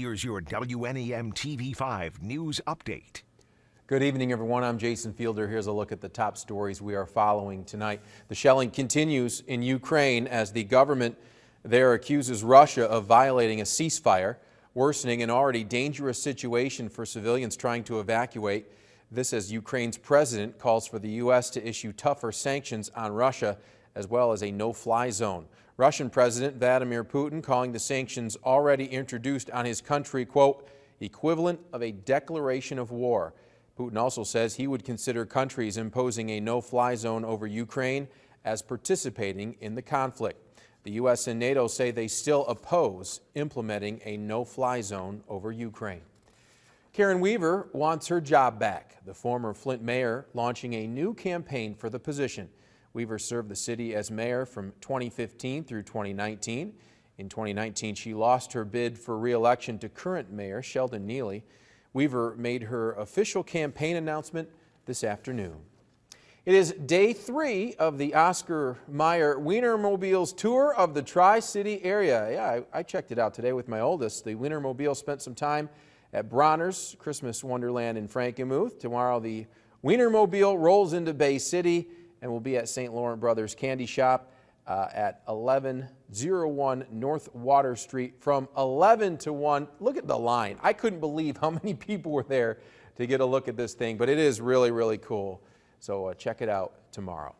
Here's your WNEM TV5 news update. Good evening, everyone. I'm Jason Fielder. Here's a look at the top stories we are following tonight. The shelling continues in Ukraine as the government there accuses Russia of violating a ceasefire, worsening an already dangerous situation for civilians trying to evacuate. This as Ukraine's president calls for the U.S. to issue tougher sanctions on Russia, as well as a no-fly zone. Russian President Vladimir Putin calling the sanctions already introduced on his country, quote, equivalent of a declaration of war. Putin also says he would consider countries imposing a no-fly zone over Ukraine as participating in the conflict. The U.S. and NATO say they still oppose implementing a no-fly zone over Ukraine. Karen Weaver wants her job back. The former Flint mayor launching a new campaign for the position. Weaver served the city as mayor from 2015 through 2019. In 2019, she lost her bid for re-election to current mayor Sheldon Neely. Weaver made her official campaign announcement this afternoon. It is day 3 of the Oscar Meyer Weinermobile's tour of the Tri-City area. Yeah, I checked it out today with my oldest. The Weinermobile spent some time at Bronner's Christmas Wonderland in Frankenmuth. Tomorrow, the Weinermobile rolls into Bay City and will be at St. Laurent Brothers Candy Shop at 1101 North Water Street from 11 to 1. Look at the line. I couldn't believe how many people were there to get a look at this thing, but it is really, really cool. So check it out tomorrow.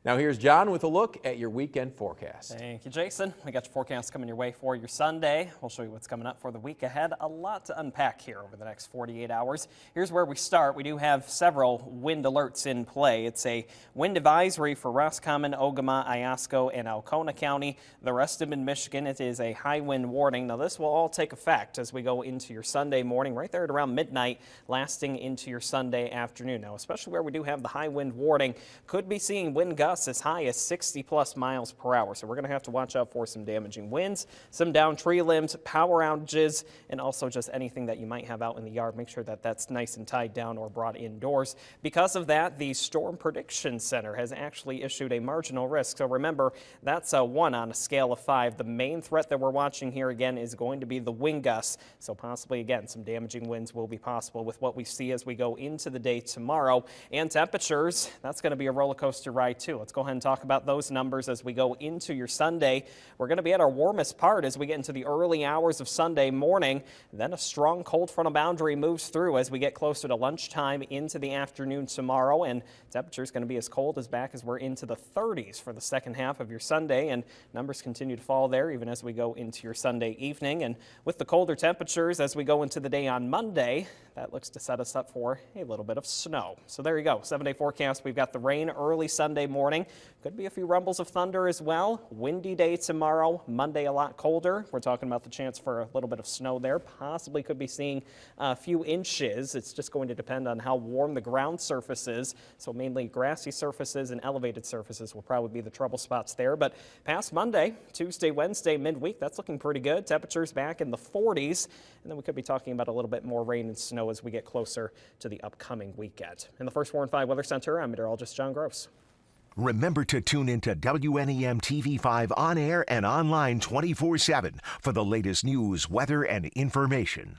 Now here's John with a look at your weekend forecast. Thank you, Jason. We got your forecast coming your way for your Sunday. We'll show you what's coming up for the week ahead. A lot to unpack here over the next 48 hours. Here's where we start. We do have several wind alerts in play. It's a wind advisory for Roscommon, Ogama, Iosco, and Alcona County. The rest of Michigan, it is a high wind warning. Now this will all take effect as we go into your Sunday morning, right there at around midnight, lasting into your Sunday afternoon. Now, especially where we do have the high wind warning, could be seeing wind gusts as high as 60+ miles per hour. So we're going to have to watch out for some damaging winds, some downed tree limbs, power outages, and also just anything that you might have out in the yard. Make sure that that's nice and tied down or brought indoors. Because of that, the Storm Prediction Center has actually issued a marginal risk. So remember, that's a 1 on a scale of 5. The main threat that we're watching here again is going to be the wind gusts. So possibly again, some damaging winds will be possible with what we see as we go into the day tomorrow. And temperatures, that's going to be a roller coaster ride too. Let's go ahead and talk about those numbers as we go into your Sunday. We're going to be at our warmest part as we get into the early hours of Sunday morning. Then a strong cold frontal boundary moves through as we get closer to lunchtime into the afternoon tomorrow, and temperatures going to be as cold as back as we're into the 30s for the second half of your Sunday, and numbers continue to fall there even as we go into your Sunday evening. And with the colder temperatures as we go into the day on Monday, that looks to set us up for a little bit of snow. So there you go, 7-day forecast. We've got the rain early Sunday morning. Could be a few rumbles of thunder as well. Windy day tomorrow. Monday a lot colder. We're talking about the chance for a little bit of snow there. Possibly could be seeing a few inches. It's just going to depend on how warm the ground surface is. So mainly grassy surfaces and elevated surfaces will probably be the trouble spots there. But past Monday, Tuesday, Wednesday, midweek, that's looking pretty good. Temperatures back in the 40s. And then we could be talking about a little bit more rain and snow as we get closer to the upcoming weekend. In the First Warren 5 Weather Center, I'm meteorologist John Gross. Remember to tune into WNEM TV5 on air and online 24/7 for the latest news, weather, and information.